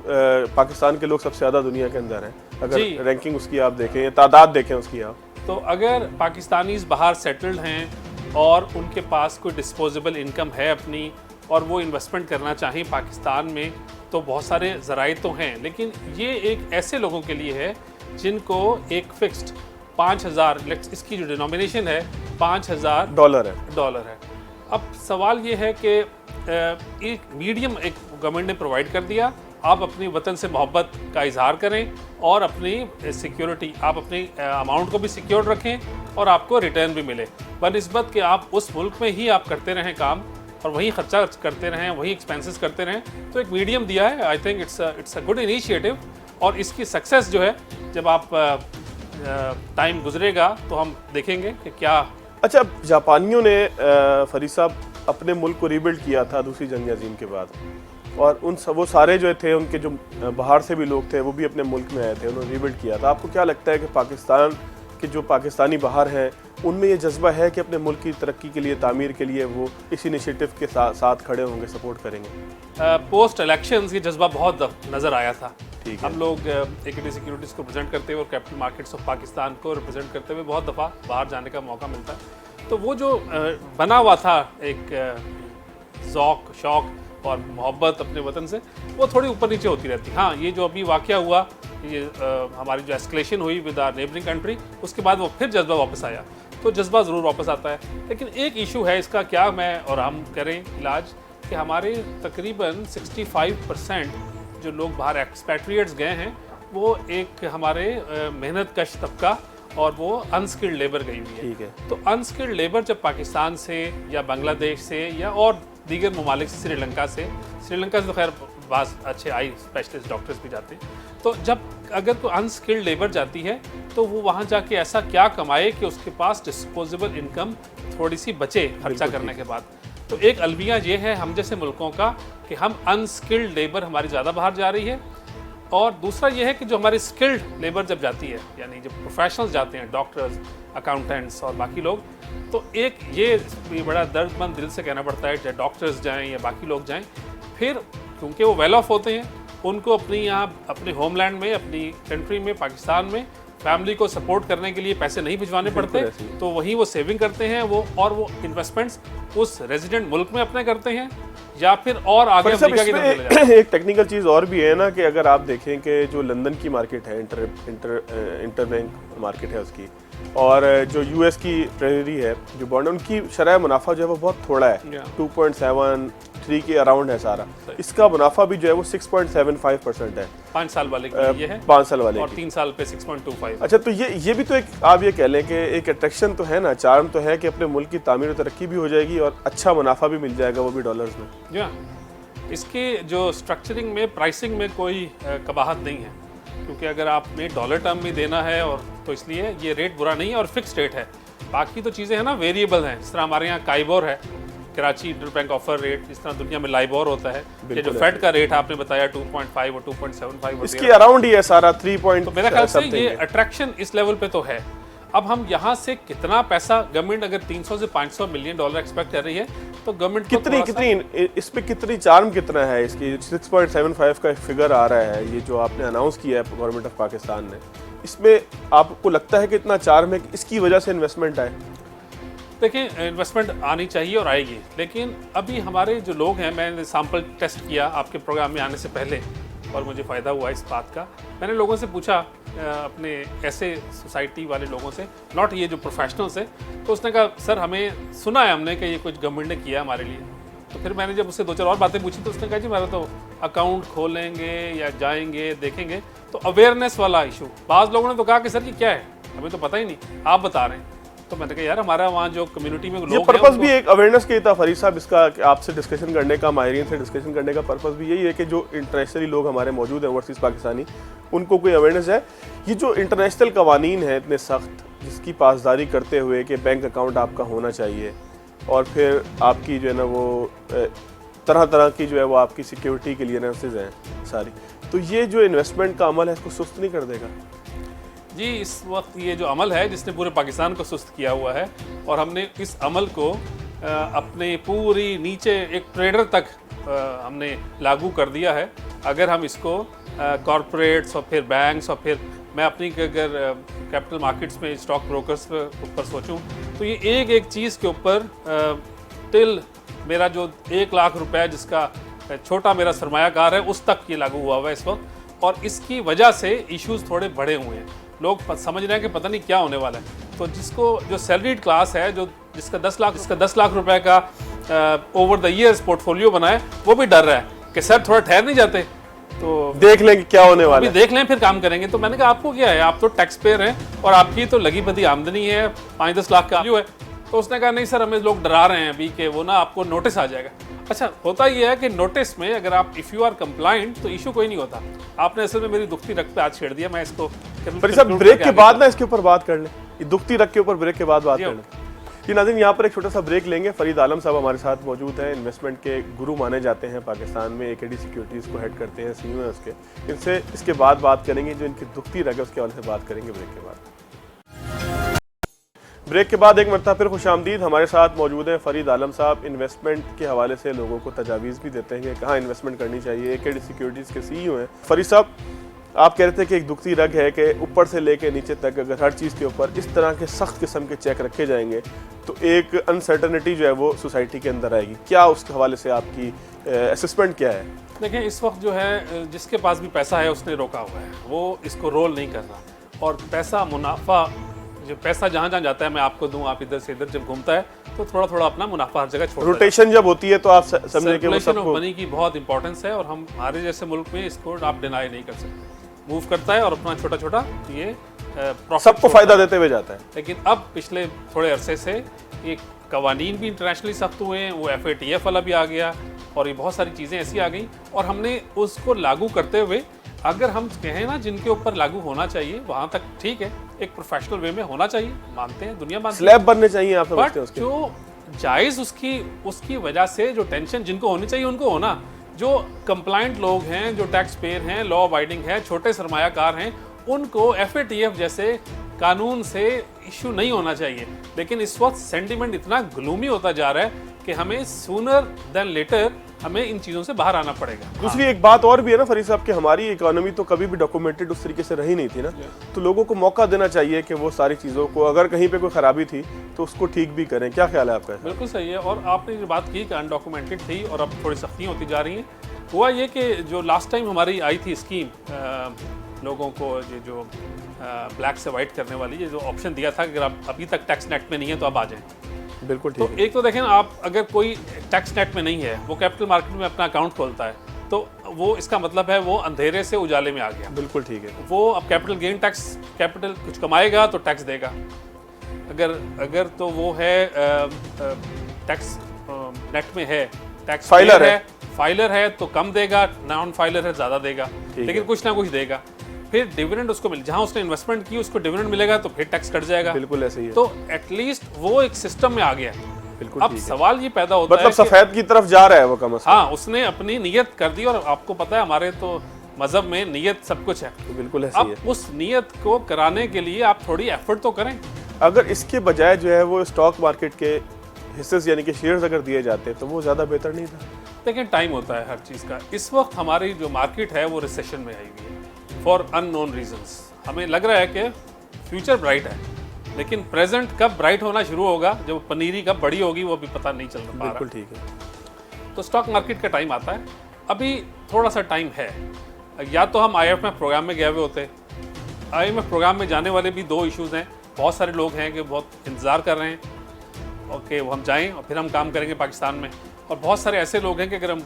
पाकिस्तान के लोग सबसे ज़्यादा दुनिया के अंदर हैं, अगर रैंकिंग उसकी आप देखें, तादाद देखें उसकी आप। तो अगर पाकिस्तानीज़ बाहर सेटल्ड हैं और उनके पास कोई डिस्पोजेबल इनकम है अपनी और वो इन्वेस्टमेंट करना चाहें पाकिस्तान में, तो बहुत सारे ज़राए तो हैं, लेकिन ये एक ऐसे लोगों के लिए है जिनको एक फिक्स्ड 5,000, इसकी जो डिनोमिनेशन है $5,000 है। अब सवाल ये है कि एक मीडियम एक गवर्नमेंट ने प्रोवाइड कर दिया, आप अपनी वतन से मोहब्बत का इजहार करें और अपनी सिक्योरिटी, आप अपनी अमाउंट को भी सिक्योर रखें और आपको रिटर्न भी मिले, बनिस्बत कि आप उस मुल्क में ही आप करते रहें काम और वहीं खर्चा करते रहें, वहीं एक्सपेंसेस करते रहें। तो एक मीडियम दिया है, I think it's a good initiative, और इसकी सक्सेस जो है जब आप टाइम गुजरेगा तो हम देखेंगे कि क्या। अच्छा, जापानियों ने फरीद साहब अपने मुल्क को रीबिल्ड किया था दूसरी जंग अजीम के बाद, और वो सारे जो थे उनके जो बाहर से भी लोग थे वो भी अपने मुल्क में आए थे, उन्होंने रीबिल्ड किया था। आपको क्या लगता है कि पाकिस्तान के जो पाकिस्तानी बाहर हैं उनमें ये जज्बा है कि अपने मुल्क की तरक्की के लिए, तामीर के लिए वो इस इनिशिएटिव के साथ खड़े होंगे, सपोर्ट करेंगे? पोस्ट इलेक्शंस ये जज्बा बहुत नज़र आया था। ठीक है। हम लोग इक्विटी सिक्योरिटीज़ को प्रेजेंट करते हुए और कैपिटल मार्केट्स ऑफ पाकिस्तान को रिप्रेजेंट करते हुए बहुत दफ़ा बाहर जाने का मौका मिलता है, तो वो जो बना हुआ था एक ज़ौक़, शौक़ और मोहब्बत अपने वतन से, वो थोड़ी ऊपर नीचे होती रहती। हाँ, ये जो अभी वाक़या हुआ, ये हमारी जो एस्केलेशन हुई विद आवर नेबरिंग कंट्री, उसके बाद वो फिर जज्बा वापस आया, तो जज्बा ज़रूर वापस आता है। लेकिन एक इशू है, इसका क्या मैं और हम करें इलाज, कि हमारे तकरीबन 65% जो लोग बाहर एक्सपैट्रिएट्स गए हैं वो एक हमारे मेहनत कश तबका और वो अनस्किल्ड लेबर गई हुई है। ठीक है। तो अनस्किल्ड लेबर जब पाकिस्तान से या बांग्लादेश से या और दीगर ममालिक से, श्रीलंका से तो खैर बास अच्छे आई स्पेशलिस्ट डॉक्टर्स भी जाते हैं, तो जब अगर कोई अनस्किल्ड लेबर जाती है तो वो वहाँ जाके ऐसा क्या कमाए कि उसके पास डिस्पोजेबल इनकम थोड़ी सी बचे खर्चा करने के बाद। तो एक अलविया ये है हम जैसे मुल्कों का कि हम अनस्किल्ड लेबर हमारी ज़्यादा बाहर जा रही है, और दूसरा ये है कि जो हमारी स्किल्ड लेबर जब जाती है, यानी जो प्रोफेशनल्स जाते हैं, डॉक्टर्स, अकाउंटेंट्स और बाकी लोग, तो एक ये बड़ा दर्दमंद दिल से कहना पड़ता है, चाहे डॉक्टर्स जाएं या बाकी लोग जाएं, फिर क्योंकि वो वेल ऑफ होते हैं, उनको अपनी यहाँ अपने होमलैंड में, अपनी कंट्री में, पाकिस्तान में फैमिली को सपोर्ट करने के लिए पैसे नहीं भिजवाने पड़ते, तो वहीं वो सेविंग करते हैं वो, और वो इन्वेस्टमेंट्स उस रेजिडेंट मुल्क में अपने करते हैं या फिर और आगे अमेरिका की तरफ चले जाते हैं। एक टेक्निकल चीज़ और भी है ना, कि अगर आप देखें कि जो लंदन की मार्केट है, इंटरबैंक मार्केट है उसकी, और जो यूएस की ट्रेजरी है, जो बॉन्ड, उनकी शरह मुनाफा जो है वो बहुत थोड़ा है, 2.73 के अराउंड है सारा। इसका मुनाफा भी जो है वो 6.75% है 5 साल वाले के लिए है, 5 साल वाले और 3 साल पे 6.25। अच्छा, तो ये भी तो एक, आप ये कह लें कि एक अट्रैक्शन तो है ना, चार्म तो है कि अपने मुल्क की तामीर और तरक्की भी हो जाएगी और अच्छा मुनाफा भी मिल जाएगा, वो भी डॉलर्स में। जी, इसके जो स्ट्रक्चरिंग में, प्राइसिंग में कोई कबाहत नहीं है, क्योंकि अगर आपने डॉलर टर्म में देना है और तो इसलिए ये रेट बुरा नहीं है और फिक्स रेट है। बाकी तो चीज़ें हैं ना वेरिएबल हैं, जिस तरह हमारे यहाँ काइबोर है, कराची इंटरबैंक ऑफर रेट, जिस तरह दुनिया में लाइबोर होता है, ये जो फेड का रेट आपने बताया 2.5 और 2.75, इसके अराउंड ही है सारा 3 पॉइंट। तो मेरा ख्याल से ये अट्रैक्शन इस लेवल पे तो है। अब हम यहाँ से कितना पैसा गवर्नमेंट अगर 300 से 500 मिलियन डॉलर एक्सपेक्ट कर रही है तो गवर्नमेंट कितनी इस पे कितनी चार्म कितना है इसकी 6.75 का फिगर आ रहा है ये जो आपने अनाउंस किया है गवर्नमेंट ऑफ पाकिस्तान ने, इसमें आपको लगता है कि इतना चार्म है कि इसकी वजह से इन्वेस्टमेंट आए? देखिए इन्वेस्टमेंट आनी चाहिए और आएगी, लेकिन अभी हमारे जो लोग हैं, मैंने सैम्पल टेस्ट किया आपके प्रोग्राम में आने से पहले और मुझे फ़ायदा हुआ इस बात का। मैंने लोगों से पूछा अपने ऐसे सोसाइटी वाले लोगों से, नॉट ये जो प्रोफेशनल्स है, तो उसने कहा सर हमें सुना है हमने कि ये कुछ गवर्नमेंट ने किया हमारे लिए। तो फिर मैंने जब उससे 2-4 और बातें पूछी तो उसने कहा जी मेरा तो अकाउंट खोलेंगे या जाएंगे देखेंगे। तो अवेयरनेस वाला इशू, बाज़ लोगों ने तो कहा कि सर ये क्या है हमें तो पता ही नहीं, आप बता रहे हैं। तो मैंने कहा यार हमारा वहाँ जो कम्युनिटी में लोग ये पर्पस भी एक अवेयरनेस के था फरीद साहब, इसका आपसे डिस्कशन करने का, माहिरीन से डिस्कशन करने का पर्पस भी यही है कि जो इंटरनेशनली लोग हमारे मौजूद हैं ओवरसीज़ पाकिस्तानी, उनको कोई अवेयरनेस है। ये जो इंटरनेशनल कवानीन है इतने सख्त, जिसकी पासदारी करते हुए कि बैंक अकाउंट आपका होना चाहिए और फिर आपकी जो है ना वो तरह तरह की जो है वो आपकी सिक्योरिटी के लिए एनालिसिस हैं सारी, तो ये जो इन्वेस्टमेंट का अमल है इसको सुस्त नहीं कर देगा? जी इस वक्त ये जो अमल है जिसने पूरे पाकिस्तान को सुस्त किया हुआ है, और हमने इस अमल को अपने पूरी नीचे एक ट्रेडर तक हमने लागू कर दिया है। अगर हम इसको कॉरपोरेट्स और फिर बैंक्स और फिर मैं अपनी अगर कैपिटल मार्केट्स में स्टॉक ब्रोकर्स के ऊपर सोचूं तो ये एक एक चीज़ के ऊपर टिल मेरा जो 1 लाख रुपए जिसका छोटा मेरा सरमायाकार है उस तक ये लागू हुआ है इस वक्त, और इसकी वजह से इश्यूज थोड़े बढ़े हुए हैं। लोग समझ रहे हैं कि पता नहीं क्या होने वाला है। तो जिसको जो सैलरीड क्लास है, जो जिसका 10 लाख रुपए का ओवर द ईयर्स पोर्टफोलियो बना है, वो भी डर रहा है कि सर थोड़ा ठहर नहीं जाते तो देख लें कि क्या होने वाला है, देख लें फिर काम करेंगे। तो मैंने कहा आपको क्या है, आप तो टैक्स पेयर हैं और आपकी तो लगी बदी आमदनी है, 5-10 लाख का वैल्यू है। तो उसने कहा नहीं सर हमें लोग डरा रहे हैं अभी कि वो ना आपको नोटिस आ जाएगा। अच्छा होता ये है कि नोटिस में अगर आप इफ़ यू आर कंप्लाइंट तो इशू कोई नहीं होता। आपने असल में मेरी दुखती रख पे आज छेड़ दिया, मैं इसको ब्रेक के बाद ना इसके ऊपर बात कर लें, ये दुखती रख के ऊपर ब्रेक के बाद बात कर लें। जी नाज़रीन, यहाँ पर एक छोटा सा ब्रेक लेंगे। फरीद आलम साहब हमारे साथ मौजूद हैं, इन्वेस्टमेंट के गुरु माने जाते हैं पाकिस्तान में, AKD सिक्योरिटीज़ को हेड करते हैं, CEO हैं उसके। इनसे इसके बाद बात करेंगे, जो इनकी दुखती रख है उसके हवाले से बात करेंगे ब्रेक के बाद। ब्रेक के बाद एक मरतबा फिर खुशामदीद। हमारे साथ मौजूद हैं फ़रीद आलम साहब, इन्वेस्टमेंट के हवाले से लोगों को तजावीज़ भी देते हैं कि कहाँ इन्वेस्टमेंट करनी चाहिए। AKD सिक्योरिटीज़ के CEO हैं। फ़रीद साहब, आप कह रहे थे कि एक दुखती रग है कि ऊपर से लेके नीचे तक अगर हर चीज़ के ऊपर इस तरह के सख्त किस्म के चेक रखे जाएंगे तो एक अनसर्टनिटी जो है वो सोसाइटी के अंदर आएगी। क्या उसके हवाले से आपकी असेसमेंट क्या है? देखिए इस वक्त जो है जिसके पास भी पैसा है उसने रोका हुआ है, वो इसको रोल नहीं कर रहा, और पैसा मुनाफा जो पैसा जहाँ जहाँ जाता है मैं आपको दूं, आप इधर से इधर जब घूमता है तो थोड़ा थोड़ा अपना मुनाफा हर जगह छोड़, रोटेशन जब होती है तो आप समझे कि वो सबको मनी की बहुत इंपॉर्टेंस है, और हम हमारे जैसे मुल्क में इसको आप डिनाई नहीं कर सकते। मूव करता है और अपना छोटा छोटा ये सबको फायदा देते हुए जाता है। लेकिन अब पिछले थोड़े अरसे से ये कवानीन भी इंटरनेशनली सख्त हुए हैं, वो FATF वाला भी आ गया और ये बहुत सारी चीज़ें ऐसी आ गई, और हमने उसको लागू करते हुए अगर हम कहें ना जिनके ऊपर लागू होना चाहिए वहाँ तक ठीक है, एक प्रोफेशनल वे में होना चाहिए, मानते हैं, दुनिया मानती है, स्लैब बनने चाहिए आप समझते हैं उसके। जो जायज़ उसकी वजह से जो टेंशन जिनको होनी चाहिए उनको होना, जो कंप्लाइंट लोग हैं, जो टैक्स पेयर हैं, लॉ अबाइडिंग है, छोटे सरमायाकार हैं, उनको FATF जैसे कानून से इशू नहीं होना चाहिए। लेकिन इस वक्त सेंटिमेंट इतना ग्लूमी होता जा रहा है कि हमें सूनर देन लेटर हमें इन चीज़ों से बाहर आना पड़ेगा। दूसरी एक बात और भी है ना फरीद साहब कि हमारी इकोनॉमी तो कभी भी डॉक्यूमेंटेड उस तरीके से रही नहीं थी ना, तो लोगों को मौका देना चाहिए कि वो सारी चीज़ों को, अगर कहीं पे कोई खराबी थी तो उसको ठीक भी करें। क्या ख्याल है आपका? बिल्कुल सही है, और आपने जो बात की कि अनडॉक्यूमेंटेड थी और अब थोड़ी सख्तियाँ होती जा रही हैं। हुआ ये कि जो लास्ट टाइम हमारी आई थी स्कीम लोगों को, ये जो ब्लैक से वाइट करने वाली, ये जो ऑप्शन दिया था कि अगर आप अभी तक टैक्स नेट में नहीं है तो आप आ जाएं। बिल्कुल ठीक। तो एक तो देखें आप अगर कोई टैक्स नेट में नहीं है, वो कैपिटल मार्केट में अपना अकाउंट खोलता है, तो वो इसका मतलब है वो अंधेरे से उजाले में आ गया। बिल्कुल ठीक है। वो अब कैपिटल गेन टैक्स, कैपिटल कुछ कमाएगा तो टैक्स देगा, अगर तो वो है टैक्स नेट में है, टैक्स फाइलर है तो कम देगा, नॉन फाइलर है ज़्यादा देगा, लेकिन कुछ ना कुछ देगा। फिर डिविडेंड उसको जहाँ उसने इन्वेस्टमेंट की उसको डिविडेंड मिलेगा तो फिर टैक्स कट जाएगा। बिल्कुल ऐसे ही है। तो एटलीस्ट वो एक सिस्टम में आ गया है। बिल्कुल। अब सवाल ये पैदा होता है, मतलब सफेद की तरफ जा रहा है वो कम से कम। हाँ, उसने अपनी नियत कर दी, और आपको पता है हमारे तो मजहब में नियत सब कुछ है। तो बिल्कुल ऐसे ही है। अब उस नियत को कराने के लिए आप थोड़ी एफर्ट तो करें। अगर इसके बजाय जो है वो स्टॉक मार्केट के हिस्से यानी कि शेयर्स अगर दिए जाते तो वो ज़्यादा बेहतर नहीं था? लेकिन टाइम होता है हर चीज़ का। इस वक्त हमारी जो मार्केट है वो रिसेशन में आई हुई है फॉर अननोन रीजंस। हमें लग रहा है कि फ्यूचर ब्राइट है, लेकिन प्रेजेंट कब ब्राइट होना शुरू होगा, जब पनीरी कब बड़ी होगी, वो अभी पता नहीं चल रहा। बिल्कुल ठीक है। तो स्टॉक मार्केट का टाइम आता है, अभी थोड़ा सा टाइम है। या तो हम IMF प्रोग्राम में गए हुए होते। IMF प्रोग्राम में जाने वाले भी दो इश्यूज़ हैं। बहुत सारे लोग हैं कि बहुत इंतज़ार कर रहे हैं ओके वो हम जाएं और फिर हम काम करेंगे पाकिस्तान में, और बहुत सारे ऐसे लोग हैं कि अगर हम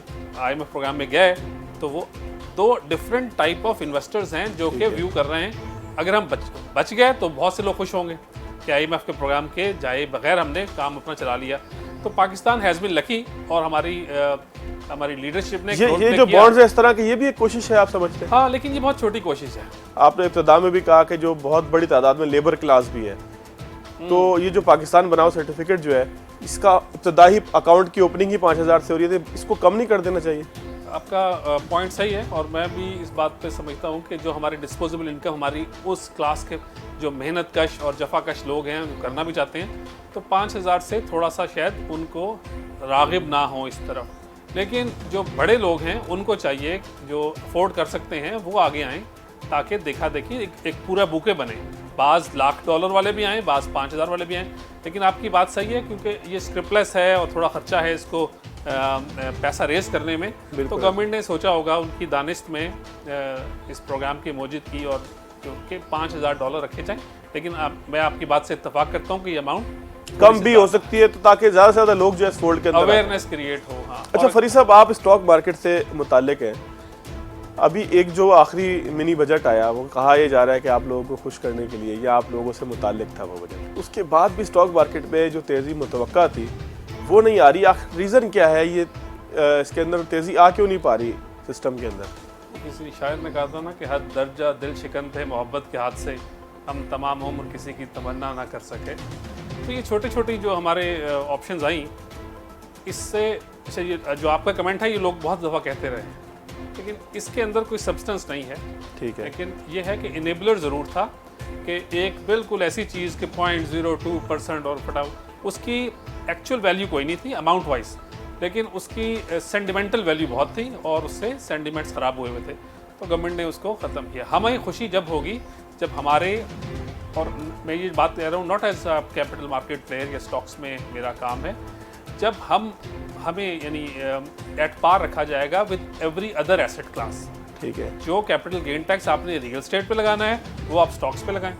IMF प्रोग्राम में गए तो वो दो डिफरेंट टाइप ऑफ इन्वेस्टर्स हैं जो कि व्यू कर रहे हैं। अगर हम बच गए तो बहुत से लोग खुश होंगे कि IMF के प्रोग्राम के जाए बगैर हमने काम अपना चला लिया। तो पाकिस्तान हैज़ बीन लकी, और हमारी लीडरशिप ने ये जो बॉन्ड्स है इस तरह की, ये भी एक कोशिश है, आप समझते हैं? हाँ, लेकिन ये बहुत छोटी कोशिश है। आपने इब्तिदा में भी कहा कि जो बहुत बड़ी तादाद में लेबर क्लास भी है, तो ये जो पाकिस्तान बनाओ सर्टिफिकेट जो है, इसका इब्तदाई अकाउंट की ओपनिंग ही 5,000 से हो रही है, इसको कम नहीं कर देना चाहिए? आपका पॉइंट सही है, और मैं भी इस बात पे समझता हूँ कि जो हमारी डिस्पोजेबल इनकम हमारी उस क्लास के जो मेहनत कश और जफाकश लोग हैं जो करना भी चाहते हैं, तो 5,000 से थोड़ा सा शायद उनको रागिब ना हो इस तरफ। लेकिन जो बड़े लोग हैं उनको चाहिए, जो अफोर्ड कर सकते हैं वो आगे आएँ, ताकि देखा देखी एक पूरा बुके बने। बाज़ $1,00,000 वाले भी आएँ, बाज़ 5,000 वाले भी आएँ। लेकिन आपकी बात सही है, क्योंकि ये स्क्रिप्टलेस है और थोड़ा ख़र्चा है इसको पैसा रेस करने में। तो गवर्नमेंट ने सोचा होगा उनकी दानिश में इस प्रोग्राम की मौजूदगी, और जो कि $5,000 रखे जाएँ। लेकिन मैं आपकी बात से इत्तेफाक करता हूँ कि ये अमाउंट कम भी हो सकती है, तो ताकि ज़्यादा से ज़्यादा लोग जो है इस फोल्ड के अंदर अवेयरनेस क्रिएट हो। हाँ। अच्छा फरीद साहब, आप स्टॉक मार्केट से मुताल्लिक हैं। अभी एक जो आखिरी मिनी बजट आया, वो कहा यह जा रहा है कि आप लोगों को खुश करने के लिए या आप लोगों से मुताल्लिक था वो बजट। उसके बाद भी स्टॉक मार्केट में जो तेज़ी मुतवक्का थी वो नहीं आ रही। रीज़न क्या है ये, इसके अंदर तेज़ी आ क्यों नहीं पा रही सिस्टम के अंदर? किसी शायर ने कहा था ना कि हर दर्जा दिल शिकन थे मोहब्बत के हाथ से, हम तमाम उम्र किसी की तमन्ना ना कर सके। तो ये छोटी छोटी जो हमारे ऑप्शंस आई, इससे ये जो आपका कमेंट है ये लोग बहुत दफ़ा कहते रहे, लेकिन इसके अंदर कोई सब्सटेंस नहीं है। ठीक है। लेकिन ये है कि इनेबलर ज़रूर था कि एक बिल्कुल ऐसी चीज़ के 0.02% और फटाओ, उसकी एक्चुअल वैल्यू कोई नहीं थी अमाउंट वाइज, लेकिन उसकी सेंटिमेंटल वैल्यू बहुत थी और उससे सेंटिमेंट्स ख़राब हुए थे। तो गवर्नमेंट ने उसको ख़त्म किया। हमें खुशी जब होगी जब हमारे, और मैं ये बात कह रहा हूँ not as capital market player या स्टॉक्स में मेरा काम है, जब हमें यानी एट पार रखा जाएगा with every other asset class. ठीक है। जो कैपिटल गेन टैक्स आपने रियल एस्टेट पे लगाना है वो आप स्टॉक्स पे लगाएं,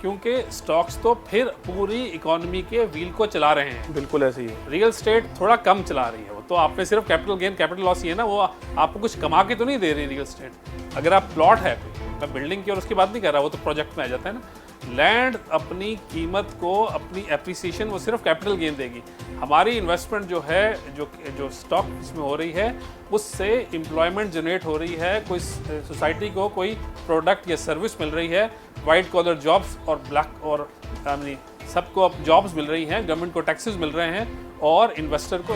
क्योंकि स्टॉक्स तो फिर पूरी इकोनॉमी के व्हील को चला रहे हैं। बिल्कुल ऐसे ही है। रियल एस्टेट थोड़ा कम चला रही है, वो तो आपने सिर्फ कैपिटल गेन कैपिटल लॉस ही है ना, वो आपको कुछ कमा के तो नहीं दे रही रियल एस्टेट। अगर आप प्लॉट है, मैं बिल्डिंग की और उसकी बात नहीं कर रहा, वो तो प्रोजेक्ट में आ जाता है ना। लैंड अपनी कीमत को, अपनी एप्रिसिएशन वो सिर्फ कैपिटल गेन देगी। हमारी इन्वेस्टमेंट जो है, जो स्टॉक इसमें हो रही है, उससे एम्प्लॉयमेंट जनरेट हो रही है, कोई सोसाइटी को कोई प्रोडक्ट या सर्विस मिल रही है, वाइट कॉलर जॉब्स और ब्लैक और सबको अब जॉब्स मिल रही हैं, गवर्नमेंट को टैक्सेस मिल रहे हैं और इन्वेस्टर को